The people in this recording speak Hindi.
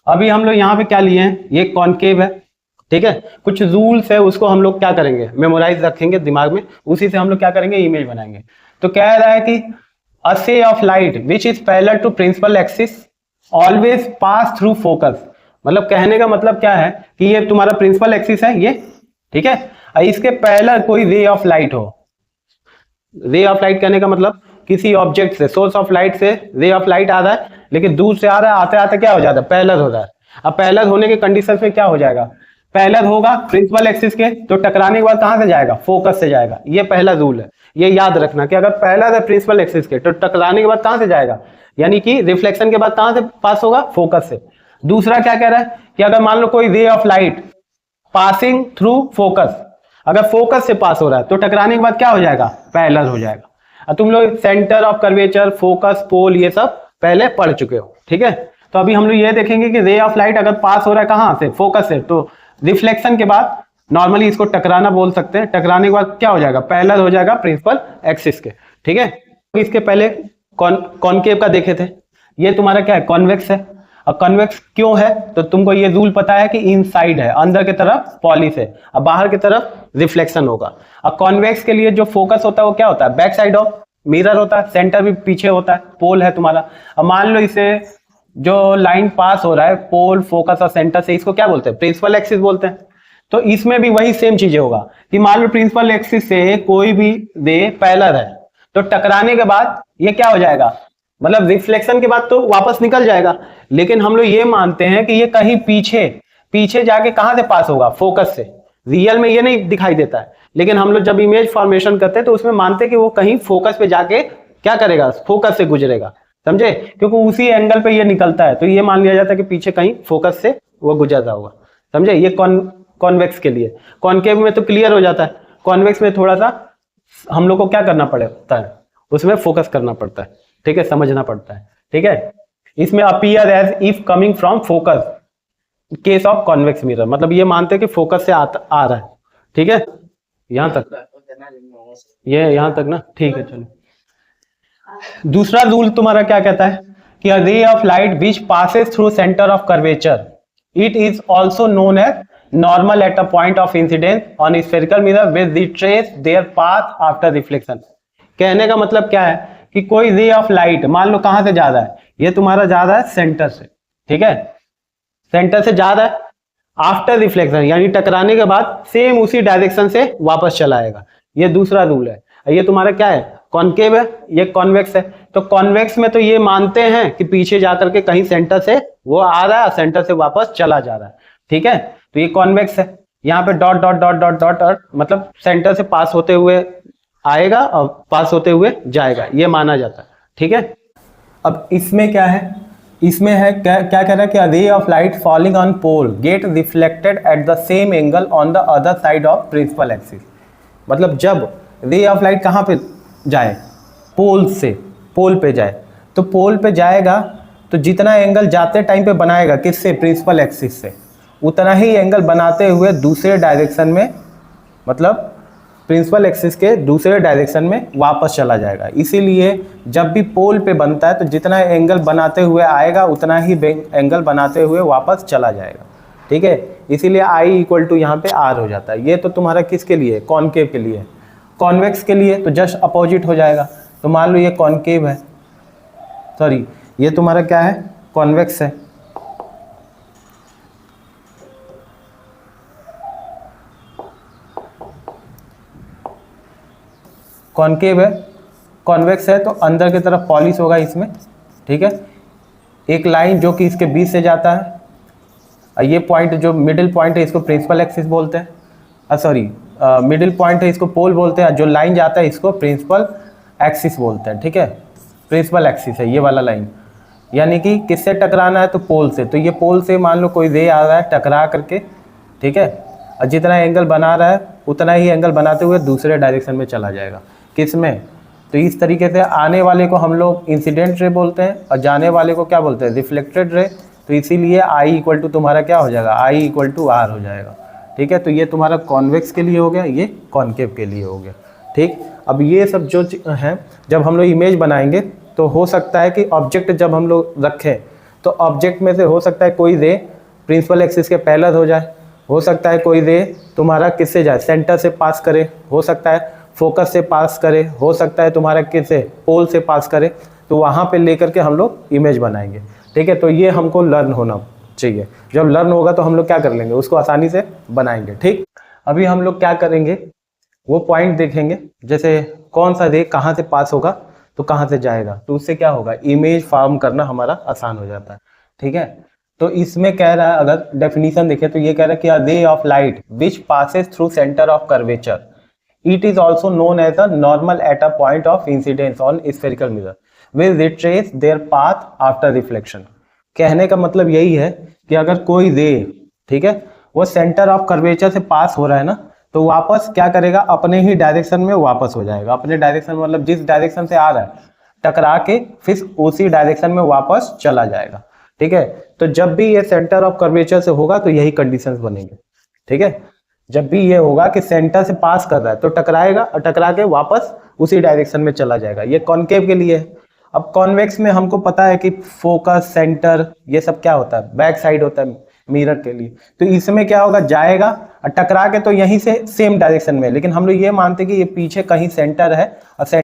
अभी हम लोग यहाँ पे क्या लिए हैं, ये कॉनकेव है, ठीक है। कुछ रूल्स है उसको हम लोग क्या करेंगे, मेमोराइज रखेंगे दिमाग में, उसी से हम लोग क्या करेंगे, इमेज बनाएंगे। तो कह रहा है कि a ray of light which is parallel to principal axis always pass through focus. मतलब कहने का मतलब क्या है कि ये तुम्हारा प्रिंसिपल एक्सिस है ये, ठीक है, इसके पैरेलल कोई रे ऑफ लाइट हो। रे ऑफ लाइट कहने का मतलब किसी ऑब्जेक्ट से, सोर्स ऑफ लाइट से रे ऑफ लाइट आ रहा है, लेकिन दूर से आ रहा है, आते आते क्या हो जाता है, पैरेलल हो रहा है। अब पैरेलल होने के कंडीशन में क्या हो जाएगा, पैरेलल होगा प्रिंसिपल एक्सिस के, तो टकराने के बाद कहां से जाएगा, फोकस से जाएगा। ये पहला रूल है, ये याद रखना कि अगर पैरेलल है प्रिंसिपल एक्सिस के तो टकराने के बाद कहां से जाएगा, यानी कि रिफ्लेक्शन के बाद कहां से पास होगा, फोकस से। दूसरा क्या कह रहा है कि अगर मान लो कोई रे of light passing through focus, अगर फोकस से पास हो रहा है तो टकराने के बाद क्या हो जाएगा, पैरेलल हो जाएगा। अब तुम लोग सेंटर ऑफ कर्वेचर, फोकस, पोल ये सब पहले पढ़ चुके हो, ठीक है। तो अभी हम लोग ये देखेंगे कि रे ऑफ लाइट अगर पास हो रहा है कहां से, फोकस से, तो रिफ्लेक्शन के बाद नॉर्मली इसको टकराना बोल सकते हैं। टकराने के बाद क्या हो जाएगा, पैरेलल हो जाएगा प्रिंसिपल एक्सिस के, ठीक है। इसके पहले कॉनकेव का देखे थे, ये तुम्हारा क्या है, कॉन्वेक्स है। और कन्वेक्स क्यों है, तो तुमको ये रूल पता है कि इनसाइड है, अंदर की तरफ पॉलिश है, और बाहर की तरफ रिफ्लेक्शन होगा। और कॉन्वेक्स के लिए जो फोकस होता है वो क्या होता है, बैक साइड ऑफ मिरर होता है, सेंटर भी पीछे होता है, पोल है तुम्हारा। अब मान लो इसे जो लाइन पास हो रहा है पोल, फोकस और सेंटर से, इसको क्या बोलते हैं, प्रिंसिपल एक्सिस बोलते हैं। तो इसमें भी वही सेम चीजें होगा कि मान लो प्रिंसिपल एक्सिस से कोई भी रे पैरेलल है, तो टकराने के बाद ये क्या हो जाएगा, मतलब रिफ्लेक्शन के बाद तो वापस निकल जाएगा, लेकिन हम लोग ये मानते हैं कि ये कहीं पीछे पीछे जाके कहां से पास होगा, फोकस से। रियल में ये नहीं दिखाई देता है, लेकिन हम लोग जब इमेज फॉर्मेशन करते हैं तो उसमें मानते हैं कि वो कहीं फोकस पे जाके क्या करेगा, फोकस से गुजरेगा, समझे, क्योंकि उसी एंगल पे ये निकलता है, तो ये मान लिया जाता है कि पीछे कहीं फोकस से वो गुजर रहा होगा, समझे। ये कॉन्वेक्स के लिए। कॉनकेव में तो क्लियर हो जाता है, कॉन्वेक्स में थोड़ा सा हम लोग को क्या करना पड़ता है, उसमें फोकस करना पड़ता है, ठीक है, समझना पड़ता है, ठीक है। इसमें appear as if coming from focus case of convex mirror, मतलब ये मानते हैं कि फोकस से आ रहा है, ठीक है। यहां तक, ये यहां तक ना, ठीक है, चलो। दूसरा रूल तुम्हारा क्या कहता है कि a ray of light which passes through centre of curvature it is also known as normal at a point of incidence on spherical mirror will retrace their path after reflection. कहने का मतलब क्या है कि कोई रे ऑफ लाइट मान लो कहां से जा रहा है, ये तुम्हारा जा रहा है सेंटर से, ठीक है, सेंटर से जा रहा है, आफ्टर रिफ्लेक्शन यानी टकराने के बाद सेम उसी डायरेक्शन से वापस चला आएगा। ये दूसरा रूल है। ये तुम्हारा क्या है, कॉनकेव है, ये कॉन्वेक्स है। तो कॉन्वेक्स में तो ये मानते हैं कि पीछे जाकर के कहीं सेंटर से वो आ रहा है, सेंटर से वापस चला जा रहा है, ठीक है। तो ये कॉन्वेक्स है, यहाँ पे dot dot dot dot dot dot, मतलब सेंटर से पास होते हुए आएगा और पास होते हुए जाएगा, ये माना जाता है, ठीक है। अब इसमें क्या है, इसमें है क्या कह रहा है कि ray of light falling on pole get reflected at the same angle on the other side of principal axis. मतलब जब रे ऑफ लाइट कहाँ पे जाए, पोल से, पोल पे जाए, तो पोल पे जाएगा तो जितना एंगल जाते टाइम पे बनाएगा किससे, प्रिंसिपल एक्सिस से, उतना ही एंगल बनाते हुए दूसरे डायरेक्शन में, मतलब प्रिंसिपल एक्सिस के दूसरे डायरेक्शन में वापस चला जाएगा। इसीलिए जब भी पोल पे बनता है तो जितना एंगल बनाते हुए आएगा उतना ही एंगल बनाते हुए वापस चला जाएगा, ठीक है। इसीलिए आई इक्वल टू यहाँ पे आर हो जाता है। ये तो तुम्हारा किसके लिए, कॉनकेव के लिए। कॉन्वेक्स के लिए तो जस्ट अपोजिट हो जाएगा। तो मान लो ये कॉनकेव है, सॉरी ये तुम्हारा क्या है, कॉन्वेक्स है। कॉनकेव है, कॉन्वेक्स है, तो अंदर की तरफ पॉलिश होगा इसमें, ठीक है। एक लाइन जो कि इसके बीच से जाता है, और ये पॉइंट जो मिडिल पॉइंट है इसको प्रिंसिपल एक्सिस बोलते हैं, सॉरी मिडिल पॉइंट है इसको पोल बोलते हैं, जो लाइन जाता है इसको प्रिंसिपल एक्सिस बोलते हैं, ठीक है। प्रिंसिपल एक्सिस है ये वाला लाइन, यानी कि किससे टकराना है, तो पोल से। तो ये पोल से मान लो कोई रे आ रहा है टकरा करके, ठीक है, और जितना एंगल बना रहा है उतना ही एंगल बनाते हुए दूसरे डायरेक्शन में चला जाएगा। किस में, तो इस तरीके से आने वाले को हम लोग इंसिडेंट रे बोलते हैं और जाने वाले को क्या बोलते हैं, रिफ्लेक्टेड रे। तो इसीलिए आई इक्वल टू तुम्हारा क्या हो जाएगा, आई इक्वल टू आर हो जाएगा, ठीक है। तो ये तुम्हारा कॉन्वेक्स के लिए हो गया, ये कॉनकेव के लिए हो गया, ठीक। अब ये सब जो हैं जब हम लोग इमेज बनाएंगे तो हो सकता है कि ऑब्जेक्ट जब हम लोग रखें तो ऑब्जेक्ट में से हो सकता है कोई रे प्रिंसिपल एक्सिस के पैरेलल हो जाए, हो सकता है कोई रे तुम्हारा किससे जाए, सेंटर से पास करे, हो सकता है फोकस से पास करे, हो सकता है तुम्हारा किससे पोल से पास करे। तो वहाँ पे लेकर के हम लोग इमेज बनाएंगे, ठीक है। तो ये हमको लर्न होना चाहिए। जब लर्न होगा तो हम लोग क्या कर लेंगे, उसको आसानी से बनाएंगे, ठीक। अभी हम लोग क्या करेंगे, वो पॉइंट देखेंगे, जैसे कौन सा रे कहाँ से पास होगा तो कहाँ से जाएगा, तो उससे क्या होगा, इमेज फॉर्म करना हमारा आसान हो जाता है, ठीक है। तो इसमें कह रहा है, अगर डेफिनेशन देखें तो ये कह रहा है कि a ray of light which passes through centre of curvature, it is also known as a normal at a point of incidence on spherical mirror will retrace their path after reflection. कहने का मतलब यही है कि अगर कोई रे, ठीक है, वो सेंटर ऑफ कर्वेचर से पास हो रहा है ना, तो वापस क्या करेगा, अपने ही डायरेक्शन में वापस हो जाएगा। अपने डायरेक्शन मतलब जिस डायरेक्शन से आ रहा है टकरा के फिर उसी डायरेक्शन में वापस चला जाएगा, ठीक है। तो जब भी ये सेंटर ऑफ कर्वेचर से होगा तो यही कंडीशंस बनेंगे, ठीक है। जब भी ये होगा कि सेंटर से पास कर रहा है तो टकराएगा और टकरा के वापस उसी डायरेक्शन में चला जाएगा। ये कॉनकेव के लिए है। अब कॉन्वेक्स में हमको पता है कि फोकस, सेंटर, ये सब क्या होता है, बैक साइड होता है मिरर के लिए। तो इसमें क्या होगा, जाएगा और टकरा के तो यहीं से सेम डायरेक्शन में, लेकिन हम लोग ये मानते हैं कि ये पीछे कहीं सेंटर है और